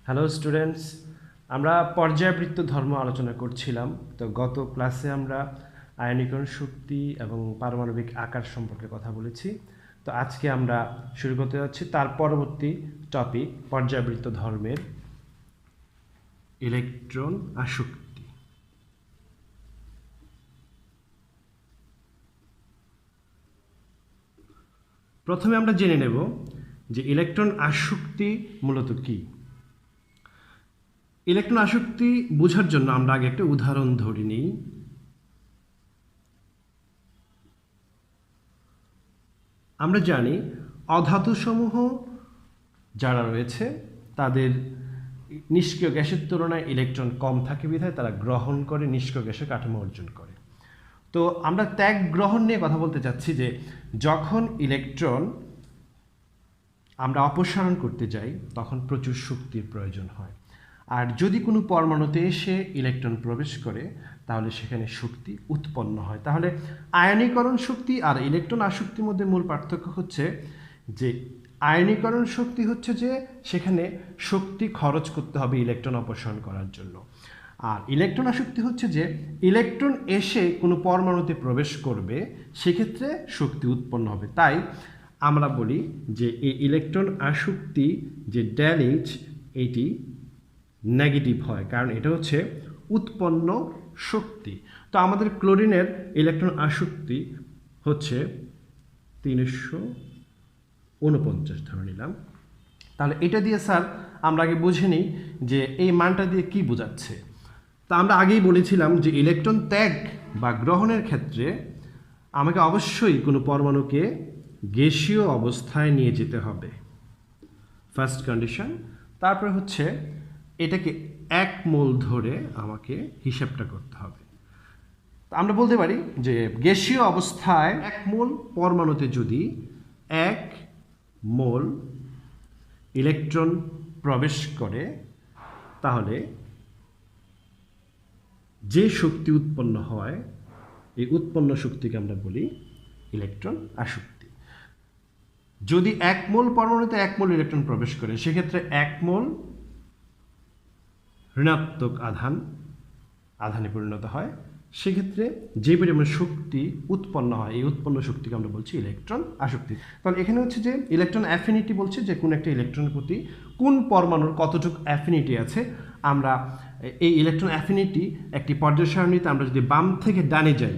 Hello students, আমরা পর্যায়বৃত্ত ধর্ম আলোচনা করছিলাম। তো গত ক্লাসে আমরা আয়নীকরণ শক্তি এবং পারমাণবিক আকার সম্পর্কে কথা বলেছি। তো আজকে আমরা শুরু করতে যাচ্ছি তার পরবর্তী টপিক, পর্যায়বৃত্ত ধর্মের ইলেকট্রন আসক্তি। প্রথমে আমরা জেনে নেব যে ইলেকট্রন আসক্তি মূলত কী। ইলেকট্রন আসক্তি বোঝার জন্য আমরা আগে একটা উদাহরণ ধরে নিই। আমরা জানি অধাতুসমূহ যারা রয়েছে তাদের নিষ্ক্রিয় গ্যাসের তুলনায় ইলেকট্রন কম থাকে বিধায় তারা গ্রহণ করে নিষ্ক্রিয় গ্যাসের কাঠামো অর্জন করে। তো আমরা ত্যাগ গ্রহণ নিয়ে কথা বলতে চাচ্ছি যে যখন ইলেকট্রন আমরা অপসারণ করতে যাই তখন প্রচুর শক্তির প্রয়োজন হয়, আর যদি কোনো পরমাণুতে এসে ইলেকট্রন প্রবেশ করে তাহলে সেখানে শক্তি উৎপন্ন হয়। তাহলে আয়নীকরণ শক্তি আর ইলেকট্রন আসক্তির মধ্যে মূল পার্থক্য হচ্ছে যে আয়নীকরণ শক্তি হচ্ছে যে সেখানে শক্তি খরচ করতে হবে ইলেকট্রন অপসারণ করার জন্য, আর ইলেকট্রন আসক্তি হচ্ছে যে ইলেকট্রন এসে কোনো পরমাণুতে প্রবেশ করবে সেক্ষেত্রে শক্তি উৎপন্ন হবে। তাই আমরা বলি যে এই ইলেকট্রন আসক্তি যে ড্যামেজ এটি নেগেটিভ হয়, কারণ এটা হচ্ছে উৎপন্ন শক্তি। তো আমাদের ক্লোরিনের ইলেকট্রন আসক্তি হচ্ছে 349 ধরে নিলাম। তাহলে এটা দিয়ে স্যার আমরা আগে বুঝে নিই যে এই মানটা দিয়ে কি বোঝাচ্ছে। তা আমরা আগেই বলেছিলাম যে ইলেকট্রন ত্যাগ বা গ্রহণের ক্ষেত্রে আমাকে অবশ্যই কোনো পরমাণুকে গ্যাসীয় অবস্থায় নিয়ে যেতে হবে, ফার্স্ট কন্ডিশন। তারপরে হচ্ছে এটাকে 1 মোল ধরে আমাকে হিসাবটা করতে হবে। আমরা বলতে পারি যে গ্যাসীয় অবস্থায় 1 মোল পরমাণুতে যদি 1 মোল ইলেকট্রন প্রবেশ করে তাহলে যে শক্তি উৎপন্ন হয় এই উৎপন্ন শক্তিকে আমরা বলি ইলেকট্রন আসক্তি। যদি 1 মোল পরমাণুতে 1 মোল ইলেকট্রন প্রবেশ করে সেক্ষেত্রে 1 মোল ঋণাত্মক আধানে পরিণত হয়, সেক্ষেত্রে যে পরিমাণ শক্তি উৎপন্ন হয় এই উৎপন্ন শক্তিকে আমরা বলছি ইলেকট্রন আসক্তি। তাহলে এখানে হচ্ছে যে ইলেকট্রন অ্যাফিনিটি বলছে যে কোন একটা ইলেকট্রনের প্রতি কোন পরমাণুর কতটুকু অ্যাফিনিটি আছে। আমরা এই ইলেকট্রন অ্যাফিনিটি একটি পর্যায় সারণীতে আমরা যদি বাম থেকে ডানে যাই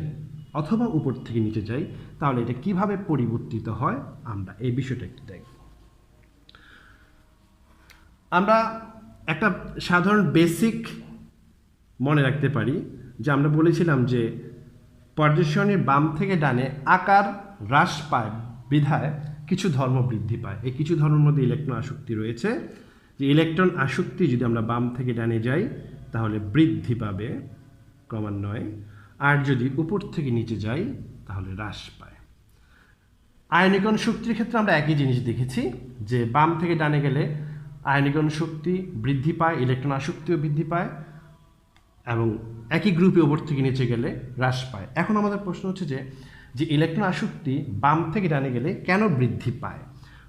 অথবা উপর থেকে নিচে যাই তাহলে এটা কিভাবে পরিবর্তিত হয় আমরা এই বিষয়টা একটু দেখব। আমরা একটা সাধারণ বেসিক মনে রাখতে পারি যে আমরা বলেছিলাম যে পর্যায় সারণীর বাম থেকে ডানে আকার হ্রাস পায় বিধায় কিছু ধর্ম বৃদ্ধি পায়। এই কিছু ধর্মের মধ্যে ইলেকট্রন আসক্তি রয়েছে। যে ইলেকট্রন আসক্তি যদি আমরা বাম থেকে ডানে যাই তাহলে বৃদ্ধি পাবে ক্রমান্বয়ে, আর যদি উপর থেকে নিচে যাই তাহলে হ্রাস পায়। আয়নীকরণ শক্তির ক্ষেত্রে আমরা একই জিনিস দেখেছি যে বাম থেকে ডানে গেলে আয়নীকরণ শক্তি বৃদ্ধি পায়, ইলেকট্রন আসক্তিও বৃদ্ধি পায়, এবং একই গ্রুপে উপর থেকে নিচে গেলে হ্রাস পায়। এখন আমাদের প্রশ্ন হচ্ছে যে ইলেকট্রন আসক্তি বাম থেকে ডানে গেলে কেন বৃদ্ধি পায়।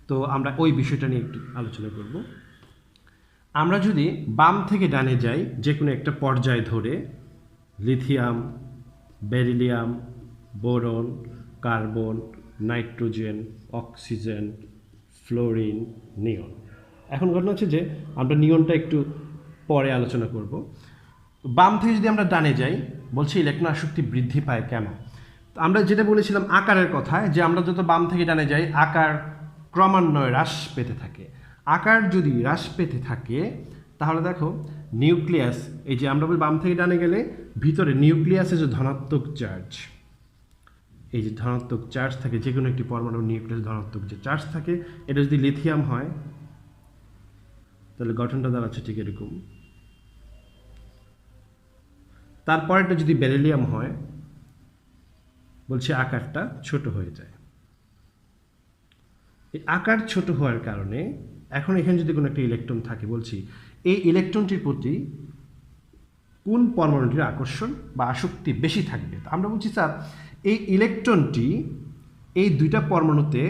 তো আমরা ওই বিষয়টা নিয়ে একটু আলোচনা করব। আমরা যদি বাম থেকে ডানে যাই যে কোনো একটা পর্যায় ধরে lithium, beryllium, boron, carbon, nitrogen, oxygen, fluorine, neon. এখন ঘটনা হচ্ছে যে আমরা নিয়নটা একটু পরে আলোচনা করব। বাম থেকে যদি আমরা ডানে যাই বলছি ইলেকট্রন আসক্তি বৃদ্ধি পায় কেন। আমরা যেটা বলেছিলাম আকারের কথায় যে আমরা যত বাম থেকে ডানে যাই আকার ক্রমান্বয়ে হ্রাস পেতে থাকে। আকার যদি হ্রাস পেতে থাকে তাহলে দেখো নিউক্লিয়াস, এই যে আমরা বলি বাম থেকে ডানে গেলে ভিতরে নিউক্লিয়াসে যে ধনাত্মক চার্জ, এই যে ধনাত্মক চার্জ থাকে যে কোনো একটি পরমাণুর নিউক্লিয়াস ধনাত্মক যে চার্জ থাকে, এটা যদি লিথিয়াম হয় তাহলে গঠনটা দাঁড়াচ্ছে ঠিক এরকম। তারপরেটা যদি বেরিলিয়াম হয় বলছি আকারটা ছোট হয়ে যায়। এই আকার ছোট হওয়ার কারণে এখন এখানে যদি কোনো একটা ইলেকট্রন থাকে বলছি এই ইলেকট্রনটির প্রতি কোন পরমাণুটির আকর্ষণ বা আসক্তি বেশি থাকবে। আমরা বলছি স্যার এই ইলেকট্রনটি এই দুইটা পরমাণুতে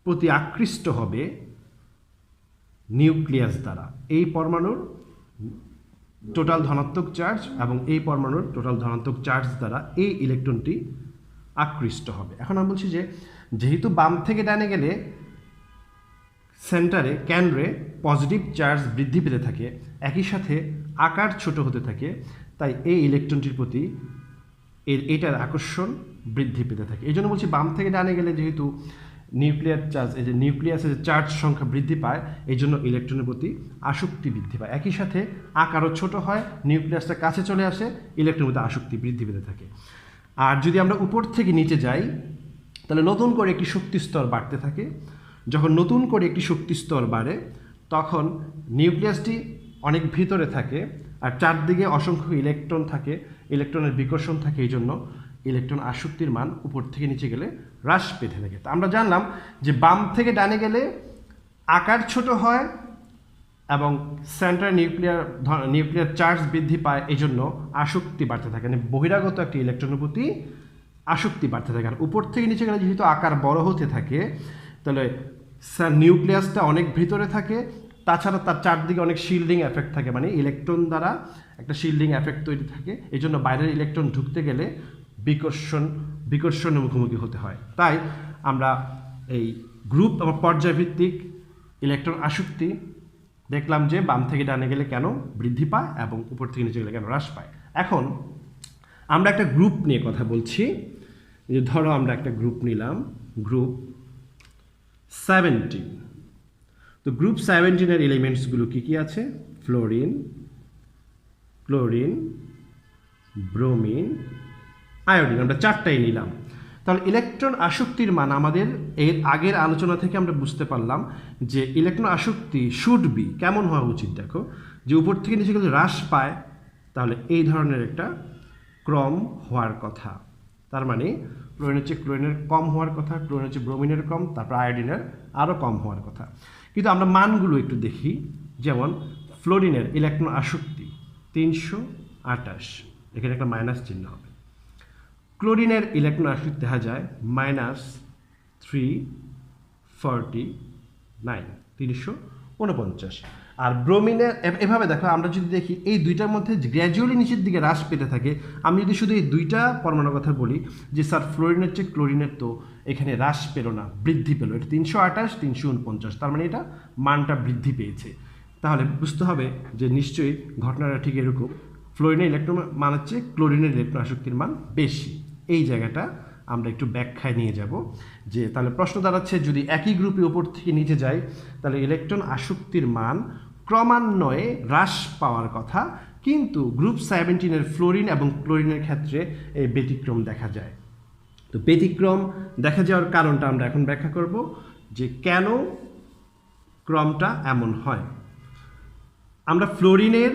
প্রতি আকৃষ্ট হবে নিউক্লিয়াস দ্বারা এই পরমাণুর টোটাল ধনাত্মক চার্জ এবং এই পরমাণুর টোটাল ধনাত্মক চার্জ দ্বারা এই ইলেকট্রনটি আকৃষ্ট হবে। এখন আমি বলছি যে যেহেতু বাম থেকে ডানে গেলে সেন্টারে কেন্দ্রে পজিটিভ চার্জ বৃদ্ধি পেতে থাকে, একই সাথে আকার ছোট হতে থাকে, তাই এই ইলেকট্রনটির প্রতি এটার আকর্ষণ বৃদ্ধি পেতে থাকে। এই জন্য বলছি বাম থেকে ডানে গেলে যেহেতু নিউক্লিয়ার চার্জ, এই যে নিউক্লিয়াসের চার্জ সংখ্যা বৃদ্ধি পায়, এই জন্য ইলেকট্রনের প্রতি আসক্তি বৃদ্ধি পায়। একই সাথে আকারও ছোট হয়, নিউক্লিয়াসটা কাছে চলে আসে, ইলেকট্রনের মধ্যে আসক্তি বৃদ্ধি পেতে থাকে। আর যদি আমরা উপর থেকে নিচে যাই তাহলে নতুন করে একটি শক্তি স্তর বাড়তে থাকে। যখন নতুন করে একটি শক্তি স্তর বাড়ে তখন নিউক্লিয়াসটি অনেক ভিতরে থাকে আর চারদিকে অসংখ্য ইলেকট্রন থাকে, ইলেকট্রনের বিকর্ষণ থাকে, এই জন্য ইলেকট্রন আসক্তির মান উপর থেকে নিচে গেলে হ্রাস পেতে থাকে। তা আমরা জানলাম যে বাম থেকে ডানে গেলে আকার ছোট হয় এবং সেন্ট্রাল নিউক্লিয়ার চার্জ বৃদ্ধি পায়, এই জন্য আসক্তি বাড়তে থাকে, মানে বহিরাগত একটি ইলেকট্রনের প্রতি আসক্তি বাড়তে থাকে। আর উপর থেকে নিচে গেলে যেহেতু আকার বড় হতে থাকে তাহলে নিউক্লিয়াসটা অনেক ভিতরে থাকে, তাছাড়া তার চারদিকে অনেক শিল্ডিং এফেক্ট থাকে, মানে ইলেকট্রন দ্বারা একটা শিল্ডিং এফেক্ট তৈরি থাকে, এই জন্য বাইরের ইলেকট্রন ঢুকতে গেলে বিকর্ষণের মুখোমুখি হতে হয়। তাই আমরা এই গ্রুপ এবং পর্যায়ভিত্তিক ইলেকট্রন আসক্তি দেখলাম যে বাম থেকে ডানে গেলে কেন বৃদ্ধি পায় এবং উপর থেকে নিচে গেলে কেন হ্রাস পায়। এখন আমরা একটা গ্রুপ নিয়ে কথা বলছি, যে ধরো আমরা একটা গ্রুপ নিলাম, গ্রুপ 17। তো গ্রুপ 17-এর এলিমেন্টসগুলো কি কি আছে? ফ্লোরিন, ক্লোরিন, ব্রোমিন, আয়োডিন, আমরা চারটাই নিলাম। তাহলে ইলেকট্রন আসক্তির মান আমাদের এর আগের আলোচনা থেকে আমরা বুঝতে পারলাম যে ইলেকট্রন আসক্তি শুড বি কেমন হওয়া উচিত। দেখো যে উপর থেকে নিচে যদি হ্রাস পায় তাহলে এই ধরনের একটা ক্রম হওয়ার কথা, তার মানে ক্লোরিনের চেয়ে ক্লোরিনের কম হওয়ার কথা, ক্লোরিনের চেয়ে ব্রোমিনের কম, তারপর আয়োডিনের আরও কম হওয়ার কথা। কিন্তু আমরা মানগুলো একটু দেখি, যেমন ফ্লোরিনের ইলেকট্রন আসক্তি 328, এখানে একটা মাইনাস চিহ্ন হবে। ক্লোরিনের ইলেকট্রন আসক্তি দেখা যায় -349, 349। আর ব্রোমিনের এভাবে দেখো আমরা যদি দেখি এই দুইটার মধ্যে গ্র্যাজুয়ালি নিচের দিকে হ্রাস পেতে থাকে। আমি যদি শুধু এই দুইটা পরমাণুর কথা বলি যে স্যার ফ্লোরিনের চেয়ে ক্লোরিনের তো এখানে হ্রাস পেলো না, বৃদ্ধি পেলো, এটা 328, 349, তার মানে এটা মানটা বৃদ্ধি পেয়েছে। তাহলে বুঝতে হবে যে নিশ্চয়ই ঘটনাটা ঠিক এরকম, ফ্লোরিনের ইলেকট্রন মান হচ্ছে ক্লোরিনের ইলেকট্রন আসক্তির মান বেশি। এই জায়গাটা আমরা একটু ব্যাখ্যায় নিয়ে যাব, যে তাহলে প্রশ্ন দাঁড়াচ্ছে যদি একই গ্রুপে উপর থেকে নিচে যায় তাহলে ইলেকট্রন আসক্তির মান ক্রমান্বয়ে হ্রাস পাওয়ার কথা, কিন্তু গ্রুপ 17-এর ফ্লোরিন এবং ক্লোরিনের ক্ষেত্রে এই ব্যতিক্রম দেখা যায়। তো ব্যতিক্রম দেখা যাওয়ার কারণটা আমরা এখন ব্যাখ্যা করব যে কেন ক্রমটা এমন হয়। আমরা ফ্লোরিনের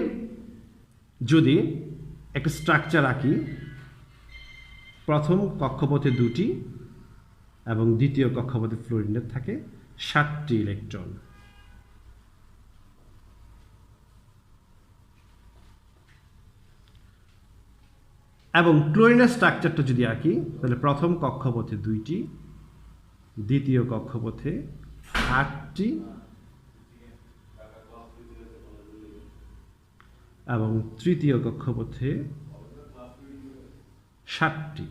যদি একটা স্ট্রাকচার আঁকি, প্রথম কক্ষপথে 2টি এবং দ্বিতীয় কক্ষপথে ফ্লোরিনের থাকে 7টি ইলেকট্রন। এবং ক্লোরিনের স্ট্রাকচারটা যদি আঁকি তাহলে প্রথম কক্ষপথে 2টি, দ্বিতীয় কক্ষপথে 8টি এবং তৃতীয় কক্ষপথে 7টি।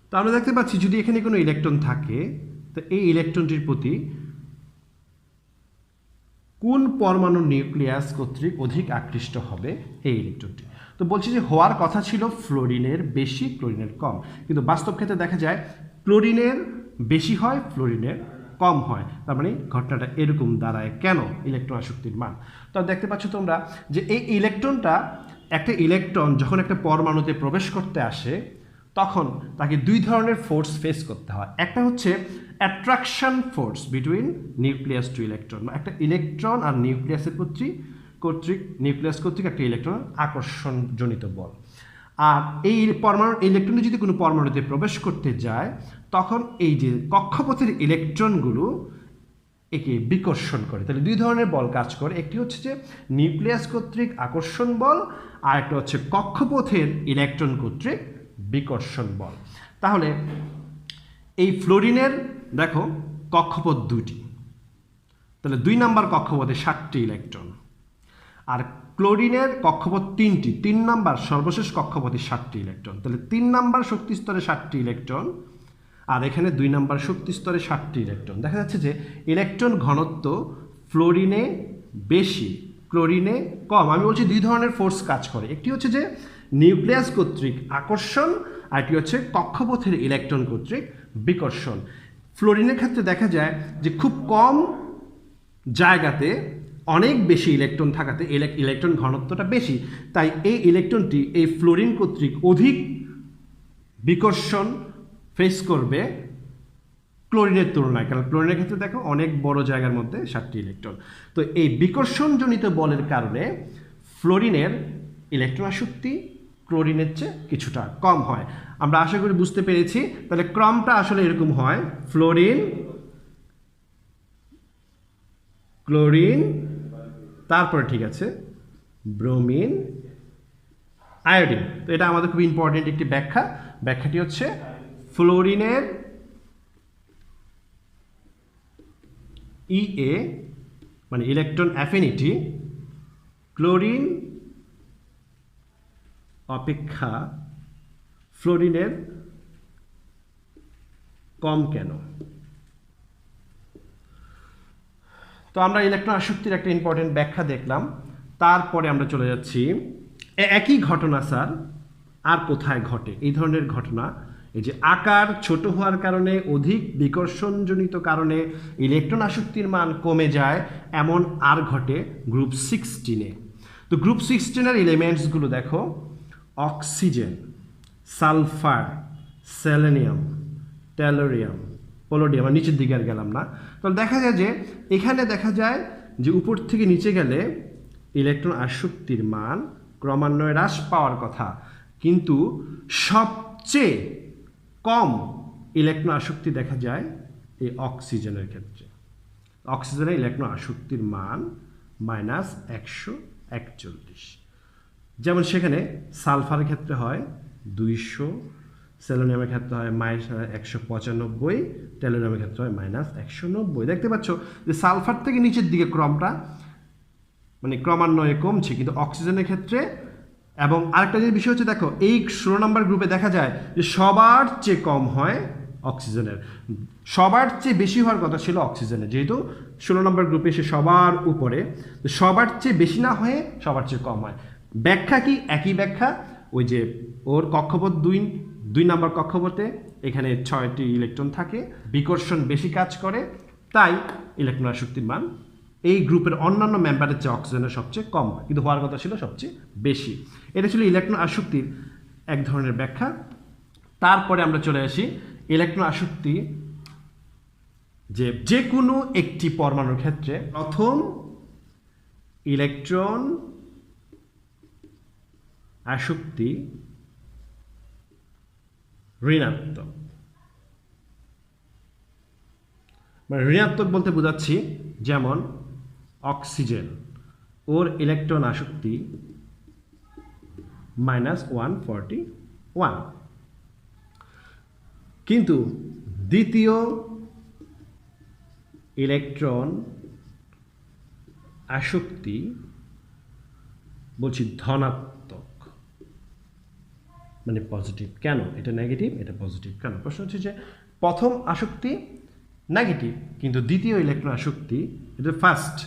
তো আমরা দেখতে পাচ্ছি যদি এখানে কোনো ইলেকট্রন থাকে তো এই ইলেকট্রনটির প্রতি কোন পরমাণুর নিউক্লিয়াস কর্তৃক অধিক আকৃষ্ট হবে এই ইলেকট্রনটি। তো বলছি যে হওয়ার কথা ছিল ফ্লোরিনের বেশি, ক্লোরিনের কম, কিন্তু বাস্তব ক্ষেত্রে দেখা যায় ক্লোরিনের বেশি হয়, ফ্লোরিনের কম হয়। তার মানে ঘটনাটা এরকম দাঁড়ায় কেন ইলেকট্রন আসক্তির মান। তো দেখতে পাচ্ছ তোমরা যে এই ইলেকট্রনটা, একটা ইলেকট্রন যখন একটা পরমাণুতে প্রবেশ করতে আসে তখন তাকে দুই ধরনের ফোর্স ফেস করতে হয়। একটা হচ্ছে attraction force between nucleus to electron, একটা ইলেকট্রন আর নিউক্লিয়াসের নিউক্লিয়াস কর্তৃক একটা ইলেকট্রন আকর্ষণজনিত বল। আর এই ইলেকট্রনটি যদি কোনো পরমাণুতে প্রবেশ করতে যায় তখন এই যে কক্ষপথের ইলেকট্রনগুলো একে বিকর্ষণ করে। তাহলে দুই ধরনের বল কাজ করে, একটি হচ্ছে যে নিউক্লিয়াস কর্তৃক আকর্ষণ বল, আর একটা হচ্ছে কক্ষপথের ইলেকট্রন কর্তৃক বিকর্ষণ বল। তাহলে এই ফ্লোরিনের দেখো কক্ষপথ 2টি, তাহলে 2 নাম্বার কক্ষপথে 7টি ইলেকট্রন, আর ক্লোরিনের কক্ষপথ 3টি, 3 নাম্বার সর্বশেষ কক্ষপথে 7টি ইলেকট্রন, তাহলে 3 নাম্বার শক্তি স্তরে 7টি ইলেকট্রন, আর এখানে 2 নাম্বার শক্তি স্তরে 7টি ইলেকট্রন। দেখা যাচ্ছে যে ইলেকট্রন ঘনত্ব ফ্লোরিনে বেশি, ক্লোরিনে কম। আমি বলছি 2 ধরনের ফোর্স কাজ করে, একটি হচ্ছে যে নিউক্লিয়াস কর্তৃক আকর্ষণ, আর একটি হচ্ছে কক্ষপথের ইলেকট্রন কর্তৃক বিকর্ষণ। ফ্লোরিনের ক্ষেত্রে দেখা যায় যে খুব কম জায়গাতে অনেক বেশি ইলেকট্রন থাকাতে ইলেকট্রন ঘনত্বটা বেশি, তাই এই ইলেকট্রনটি এই ফ্লোরিন কর্তৃক অধিক বিকর্ষণ ফেস করবে ক্লোরিনের তুলনায়, কারণ ক্লোরিনের ক্ষেত্রে দেখো অনেক বড় জায়গার মধ্যে 7টি ইলেকট্রন। তো এই বিকর্ষণজনিত বলের কারণে ফ্লোরিনের ইলেকট্রন আসক্তি ক্লোরিনের চেয়ে কিছুটা কম হয়। আমরা আশা করি বুঝতে পেরেছি। তাহলে ক্রমটা আসলে এরকম হয়, ফ্লোরিন, ক্লোরিন, তারপরে ঠিক আছে ব্রোমিন, আয়োডিন। তো এটা আমাদের খুব ইম্পর্টেন্ট একটি ব্যাখ্যা। ব্যাখ্যাটি হচ্ছে ফ্লোরিনের ইএ মানে ইলেকট্রন অ্যাফিনিটি ক্লোরিন অপেক্ষা ফ্লোরিনের কম কেন? তো আমরা ইলেকট্রন আসক্তির একটা ইম্পর্টেন্ট ব্যাখ্যা দেখলাম। তারপরে আমরা চলে যাচ্ছি একই ঘটনা স্যার আর কোথায় ঘটে। এই ধরনের ঘটনা, এই যে আকার ছোট হওয়ার কারণে অধিক বিকর্ষণজনিত কারণে ইলেকট্রন আসক্তির মান কমে যায়, এমন আর ঘটে গ্রুপ 16-এ। তো গ্রুপ 16-এর এলিমেন্টসগুলো দেখো, অক্সিজেন, সালফার, সেলেনিয়াম, টেলোরিয়াম, পোলোডিয়াম। আর নিচের দিকে আর গেলাম না। তাহলে দেখা যায় যে এখানে দেখা যায় যে উপর থেকে নিচে গেলে ইলেকট্রন আসক্তির মান ক্রমান্বয়ে হ্রাস পাওয়ার কথা, কিন্তু সবচেয়ে কম ইলেকট্রন আসক্তি দেখা যায় এই অক্সিজেনের ক্ষেত্রে। অক্সিজেনের ইলেকট্রন আসক্তির মান -141, যেমন সেখানে সালফারের ক্ষেত্রে হয় 200, সেলোনিয়ামের ক্ষেত্রে হয় -195, টেলোরিয়ামের ক্ষেত্রে হয় -190। দেখতে পাচ্ছ যে সালফার থেকে নিচের দিকে ক্রমটা মানে ক্রমান্বয়ে কমছে, কিন্তু অক্সিজেনের ক্ষেত্রে। এবং আরেকটা যে বিষয় হচ্ছে দেখো, এই 16 নম্বর গ্রুপে দেখা যায় যে সবার চেয়ে কম হয় অক্সিজেনের, সবার চেয়ে বেশি হওয়ার কথা ছিল অক্সিজেনের, যেহেতু 16 নম্বর গ্রুপে সে সবার উপরে, সবার চেয়ে বেশি না হয়ে সবার চেয়ে কম হয়। ব্যাখ্যা কি? একই ব্যাখ্যা, ওই যে ওর কক্ষপথ 2 নম্বর কক্ষপথে এখানে 6টি ইলেকট্রন থাকে, বিকর্ষণ বেশি কাজ করে, তাই ইলেকট্রন আসক্তির মান এই গ্রুপের অন্যান্য মেম্বারের চেয়ে অক্সিজেনের সবচেয়ে কম, কিন্তু হওয়ার কথা ছিল সবচেয়ে বেশি। এটা ছিল ইলেকট্রন আসক্তির এক ধরনের ব্যাখ্যা। তারপরে আমরা চলে আসি ইলেকট্রন আসক্তি, যে কোনো একটি পরমাণুর ক্ষেত্রে প্রথম ইলেকট্রন আসক্তি ঋণাত্মক। মানে ঋণাত্মক বলতে বোঝাচ্ছি, যেমন অক্সিজেন, ওর ইলেকট্রন আসক্তি -141, কিন্তু দ্বিতীয় ইলেকট্রন আসক্তি বলছি ধনাত্মক, মানে পজিটিভ। কেন এটা নেগেটিভ, এটা পজিটিভ কেন? প্রশ্ন হচ্ছে যে প্রথম আসক্তি নেগেটিভ, কিন্তু দ্বিতীয় ইলেকট্রন আসক্তি, এটা ফার্স্ট,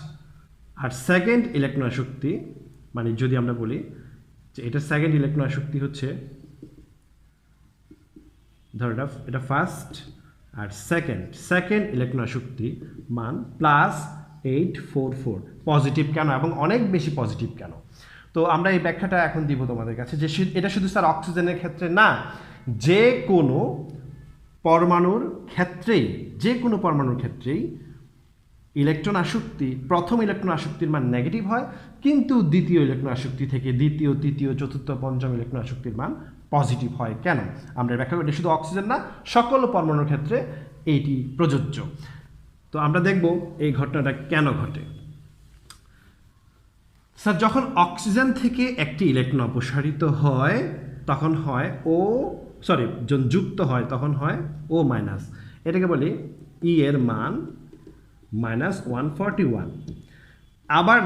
আর সেকেন্ড ইলেকট্রন আসক্তি, মানে যদি আমরা বলি যে এটা সেকেন্ড ইলেকট্রন আসক্তি হচ্ছে, ধর এটা ফার্স্ট আর সেকেন্ড ইলেকট্রন আসক্তি মান +844, পজিটিভ কেন এবং অনেক বেশি পজিটিভ কেন? তো আমরা এই ব্যাখ্যাটা এখন দিব তোমাদের কাছে, যে এটা শুধু স্যার অক্সিজেনের ক্ষেত্রে না, যে কোনো পরমাণুর ক্ষেত্রেই ইলেকট্রন আসক্তি, প্রথম ইলেকট্রন আসক্তির মান নেগেটিভ হয়, কিন্তু দ্বিতীয় ইলেকট্রন আসক্তি থেকে দ্বিতীয়, তৃতীয়, চতুর্থ, পঞ্চম ইলেকট্রন আসক্তির মান পজিটিভ হয়। কেন? আমরা ব্যাখ্যা করি, এটা শুধু অক্সিজেন না, সকল পরমাণুর ক্ষেত্রে এইটি প্রযোজ্য। তো আমরা দেখব এই ঘটনাটা কেন ঘটে। স্যার, যখন অক্সিজেন থেকে একটি ইলেকট্রন অপসারিত হয় তখন হয় O সরি যখন যুক্ত হয় তখন হয় ও মাইনাস, এটাকে বলি ই এর মান -141। আবার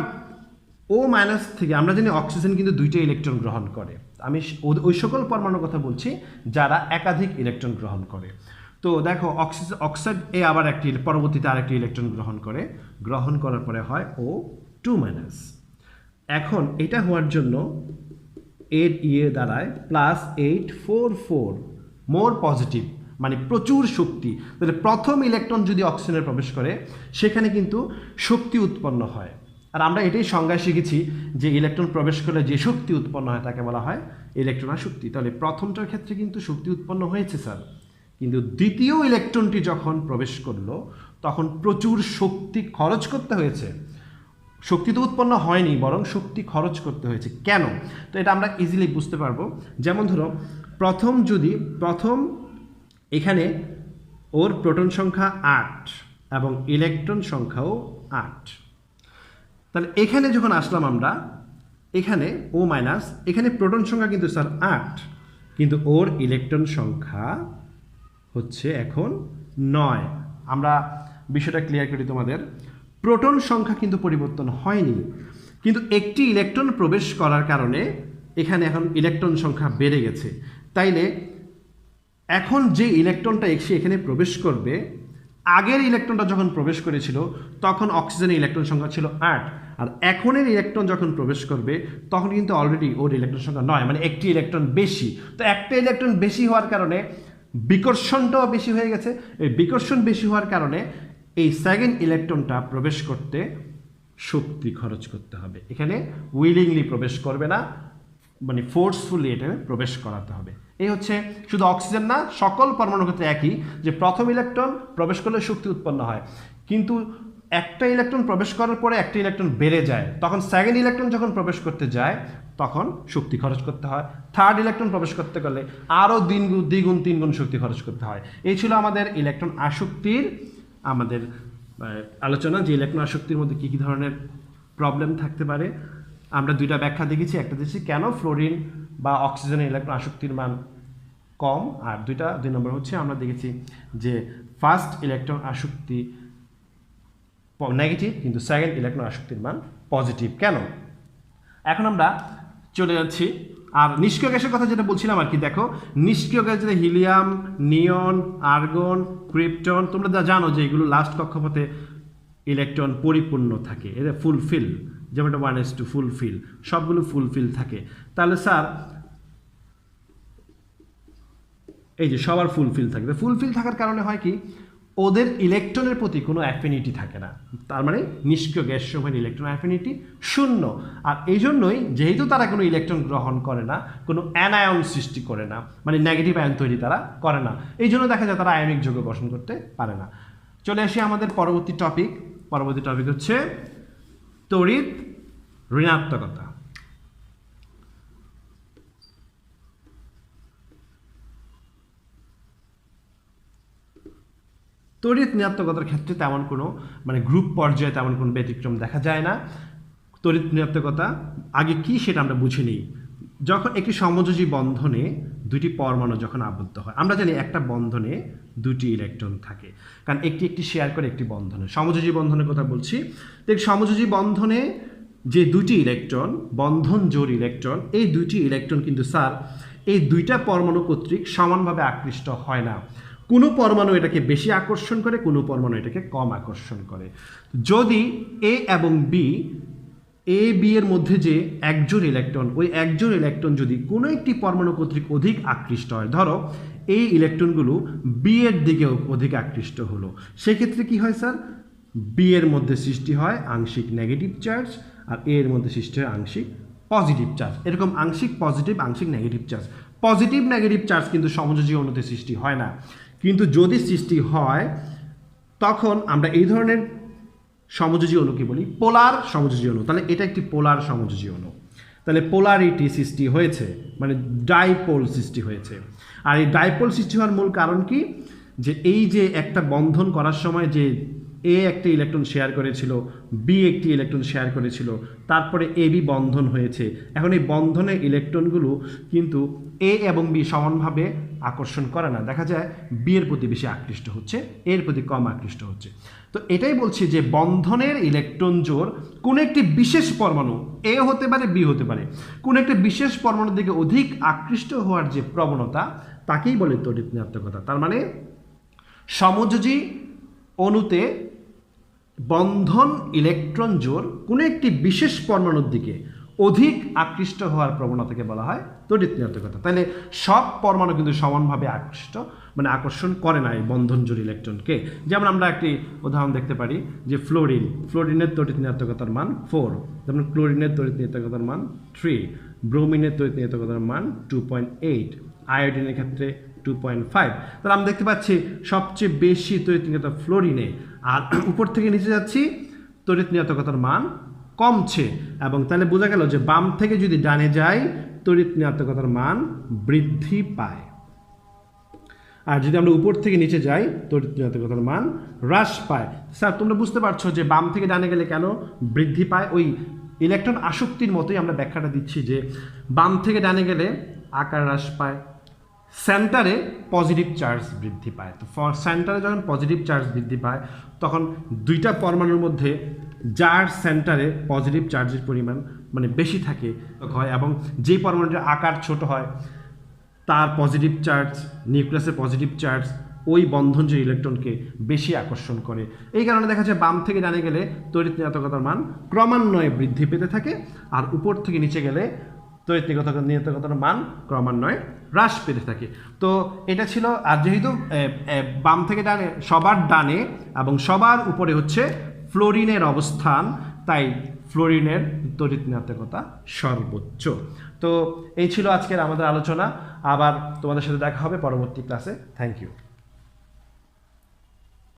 ও মাইনাস থেকে আমরা জানি অক্সিজেন কিন্তু দুইটা ইলেকট্রন গ্রহণ করে, আমি ওই সকল পরমাণুর কথা বলছি যারা একাধিক ইলেকট্রন গ্রহণ করে। তো দেখো অক্সাইড এ আবার একটি পরবর্তীতে আরেকটি ইলেকট্রন গ্রহণ করার পরে হয় O2 মাইনাস। এখন এটা হওয়ার জন্য এর ইয়ে দাঁড়ায় +844 মোর পজিটিভ, মানে প্রচুর শক্তি। তাহলে প্রথম ইলেকট্রন যদি অক্সিজেনে প্রবেশ করে সেখানে কিন্তু শক্তি উৎপন্ন হয়। আর আমরা এটাই সংজ্ঞায় শিখেছি যে ইলেকট্রন প্রবেশ করলে যে শক্তি উৎপন্ন হয় তাকে বলা হয় ইলেকট্রন আসক্তি। তাহলে প্রথমটার ক্ষেত্রে কিন্তু শক্তি উৎপন্ন হয়েছে স্যার, কিন্তু দ্বিতীয় ইলেকট্রনটি যখন প্রবেশ করলো তখন প্রচুর শক্তি খরচ করতে হয়েছে। শক্তি তো উৎপন্ন হয়নি, বরং শক্তি খরচ করতে হয়েছে। কেন? তো এটা আমরা ইজিলি বুঝতে পারবো। যেমন ধরো প্রথম এখানে ওর প্রোটন সংখ্যা 8 এবং ইলেকট্রন সংখ্যাও 8। তাহলে এখানে যখন আসলাম আমরা, এখানে ও মাইনাস, এখানে প্রোটন সংখ্যা কিন্তু স্যার 8, কিন্তু ওর ইলেকট্রন সংখ্যা হচ্ছে এখন 9। আমরা বিষয়টা ক্লিয়ার করি তোমাদের। প্রোটন সংখ্যা কিন্তু পরিবর্তন হয়নি, কিন্তু একটি ইলেকট্রন প্রবেশ করার কারণে এখানে এখন ইলেকট্রন সংখ্যা বেড়ে গেছে। তাইলে এখন যে ইলেকট্রনটা এখানে প্রবেশ করবে, আগের ইলেকট্রনটা যখন প্রবেশ করেছিল তখন অক্সিজেনের ইলেকট্রন সংখ্যা ছিল 8, আর এখনের ইলেকট্রন যখন প্রবেশ করবে তখন কিন্তু অলরেডি ওর ইলেকট্রন সংখ্যা 9, মানে একটি ইলেকট্রন বেশি। তো একটা ইলেকট্রন বেশি হওয়ার কারণে বিকর্ষণটাও বেশি হয়ে গেছে। এই বিকর্ষণ বেশি হওয়ার কারণে এই সেকেন্ড ইলেকট্রনটা প্রবেশ করতে শক্তি খরচ করতে হবে। এখানে উইলিংলি প্রবেশ করবে না, মানে ফোর্সফুলি এটা প্রবেশ করাতে হবে। এই হচ্ছে শুধু অক্সিজেন না, সকল পরমাণুর ক্ষেত্রে একই, যে প্রথম ইলেকট্রন প্রবেশ করলে শক্তি উৎপন্ন হয়, কিন্তু একটা ইলেকট্রন প্রবেশ করার পরে একটা ইলেকট্রন বেড়ে যায়, তখন সেকেন্ড ইলেকট্রন যখন প্রবেশ করতে যায় তখন শক্তি খরচ করতে হয়। থার্ড ইলেকট্রন প্রবেশ করতে গেলে আরও দ্বিগুণ তিনগুণ শক্তি খরচ করতে হয়। এই ছিল আমাদের ইলেকট্রন আসক্তির আমাদের আলোচনা, যে ইলেকট্রন আসক্তির মধ্যে কী কী ধরনের প্রবলেম থাকতে পারে। আমরা দুইটা ব্যাখ্যা দেখেছি, একটা দেখেছি কেন ফ্লোরিন বা অক্সিজেনের ইলেকট্রন আসক্তির মান কম, আর দুই নম্বর হচ্ছে আমরা দেখেছি যে ফার্স্ট ইলেকট্রন আসক্তি নেগেটিভ, কিন্তু সেকেন্ড ইলেকট্রন আসক্তির মান পজিটিভ। কেন? এখন আমরা চলে যাচ্ছি আর নিষ্ক্রিয় গ্যাসের কথা যেটা বলছিলাম আর কি। দেখো নিষ্ক্রিয় গ্যাস যেটা হিলিয়াম, নিয়ন, আর্গন, ক্রিপ্টন, তোমরা যা জানো যে এগুলো লাস্ট কক্ষপথে ইলেকট্রন পরিপূর্ণ থাকে, এটা ফুলফিল, যেমন এটা 1s2 ফুলফিল, সবগুলো ফুলফিল থাকে। তাহলে স্যার এই যে সবার ফুলফিল থাকে, ফুলফিল থাকার কারণে হয় কি, ওদের ইলেকট্রনের প্রতি কোনো অ্যাফিনিটি থাকে না। তার মানে নিষ্ক্রিয় গ্যাস সমূহের ইলেকট্রন অ্যাফিনিটি 0। আর এই জন্যই যেহেতু তারা কোনো ইলেকট্রন গ্রহণ করে না, কোনো অ্যানায়ন সৃষ্টি করে না, মানে নেগেটিভ আয়ন তৈরি তারা করে না, এই জন্য দেখা যায় তারা আয়নিক যৌগ গঠন করতে পারে না। চলে আসি আমাদের পরবর্তী টপিক হচ্ছে তড়িৎ ঋণাত্মকতা। তড়িৎ ঋণাত্মকতার ক্ষেত্রে তেমন কোনো মানে গ্রুপ পর্যায়ে তেমন কোনো ব্যতিক্রম দেখা যায় না। তড়িৎ ঋণাত্মকতা আগে কি সেটা আমরা বুঝে নিই। যখন একটি সমযোজী বন্ধনে দুটি পরমাণু যখন আবদ্ধ হয়, আমরা জানি একটা বন্ধনে দুটি ইলেকট্রন থাকে, কারণ একটি শেয়ার করে একটি বন্ধনে। সমযোজী বন্ধনের কথা বলছি। তো সমযোজী বন্ধনে যে দুটি ইলেকট্রন, বন্ধন জোড় ইলেকট্রন, এই দুইটি ইলেকট্রন কিন্তু স্যার এই দুইটা পরমাণু কর্তৃক সমানভাবে আকৃষ্ট হয় না। কোনো পরমাণু এটাকে বেশি আকর্ষণ করে, কোনো পরমাণু এটাকে কম আকর্ষণ করে। যদি এ এবং বি এর মধ্যে যে একজোড় ইলেকট্রন, ওই একজোড় ইলেকট্রন যদি কোনো একটি পরমাণু কর্তৃক অধিক আকৃষ্ট হয়, ধরো এই ইলেকট্রনগুলো বি এর দিকে অধিক আকৃষ্ট হলো, সেক্ষেত্রে কি হয় স্যার, বি এর মধ্যে সৃষ্টি হয় আংশিক নেগেটিভ চার্জ, আর এ এর মধ্যে সৃষ্টি হয় আংশিক পজিটিভ চার্জ। এরকম আংশিক পজিটিভ আংশিক negative charge. Positive negative charge কিন্তু সমযোজী অণুতে সৃষ্টি হয় না, কিন্তু যদি সৃষ্টি হয় তখন আমরা এই ধরনের সমযোজী অণুকে বলি পোলার সমযোজী অণু। তাহলে এটা একটি পোলার সমযোজী অণু। তাহলে পোলারিটি সৃষ্টি হয়েছে, মানে ডাইপোল সৃষ্টি হয়েছে। আর এই ডাইপোল সৃষ্টি হওয়ার মূল কারণ কি, যে এই যে একটা বন্ধন করার সময় যে এ একটি ইলেকট্রন শেয়ার করেছিল, বি একটি ইলেকট্রন শেয়ার করেছিল, তারপরে এ বি বন্ধন হয়েছে। এখন এই বন্ধনের ইলেকট্রনগুলো কিন্তু এ এবং বি সমানভাবে আকর্ষণ করে না, দেখা যায় বি এর প্রতি বেশি আকৃষ্ট হচ্ছে, এর প্রতি কম আকৃষ্ট হচ্ছে। তো এটাই বলছি যে বন্ধনের ইলেকট্রন জোড় কোনো একটি বিশেষ পরমাণু, এ হতে পারে বি হতে পারে, কোনো একটি বিশেষ পরমাণুর দিকে অধিক আকৃষ্ট হওয়ার যে প্রবণতা তাকেই বলে তড়িৎ ঋণাত্মকতা। তার মানে সমযোজী অণুতে বন্ধন ইলেকট্রন জোড় কোনো একটি বিশেষ পরমাণুর দিকে অধিক আকৃষ্ট হওয়ার প্রবণতাকে বলা হয় তড়িৎ ঋণাত্মকতা। তাহলে সব পরমাণু কিন্তু সমানভাবে আকর্ষণ করে না এই বন্ধন জোড় ইলেকট্রনকে। যেমন আমরা একটি উদাহরণ দেখতে পারি যে ফ্লোরিনের তড়িৎ ঋণাত্মকতার মান 4, যেমন ক্লোরিনের তড়িৎ ঋণাত্মকতার মান 3, ব্রোমিনের তড়িৎ ঋণাত্মকতার মান 2.8, আয়োডিনের ক্ষেত্রে 2.5। তাহলে আমরা দেখতে পাচ্ছি সবচেয়ে বেশি তড়িৎ ঋণাত্মকতা ফ্লোরিনে, আর উপর থেকে নিচে যাচ্ছি তড়িৎ ঋণাত্মকতার মান কমছে। এবং তাহলে বোঝা গেল যে বাম থেকে যদি ডানে যাই তড়িৎ ঋণাত্মকতার মান বৃদ্ধি পায়, আর যদি আমরা উপর থেকে নিচে যাই তড়িৎ ঋণাত্মকতার মান হ্রাস পায়। স্যার তোমরা বুঝতে পারছো যে বাম থেকে ডানে গেলে কেন বৃদ্ধি পায়? ওই ইলেকট্রন আসক্তির মতোই আমরা ব্যাখ্যাটা দিচ্ছি যে বাম থেকে ডানে গেলে আকার হ্রাস পায়, সেন্টারে পজিটিভ চার্জ বৃদ্ধি পায়। তো সেন্টারে যখন পজিটিভ চার্জ বৃদ্ধি পায় তখন দুইটা পরমাণুর মধ্যে যার সেন্টারে পজিটিভ চার্জের পরিমাণ মানে বেশি থাকে হয়, এবং যেই পরমাণুটার আকার ছোট হয় তার পজিটিভ চার্জ, নিউক্লিয়াসের পজিটিভ চার্জ ওই বন্ধন যে ইলেকট্রনকে বেশি আকর্ষণ করে। এই কারণে দেখা যায় বাম থেকে ডানে গেলে তড়িৎ ঋণাত্মকতার মান ক্রমান্বয়ে বৃদ্ধি পেতে থাকে, আর উপর থেকে নিচে গেলে তড়িৎ ঋণাত্মকতার মান ক্রমান্বয়ে হ্রাস পেতে থাকে। তো এটা ছিল। আর যেহেতু বাম থেকে ডানে সবার ডানে এবং সবার উপরে হচ্ছে ফ্লোরিনের অবস্থান, তাই ফ্লোরিনের তড়িৎ ঋণাত্মকতা সর্বোচ্চ। তো এই ছিল আজকের আমাদের আলোচনা। আবার তোমাদের সাথে দেখা হবে পরবর্তী ক্লাসে। Thank you.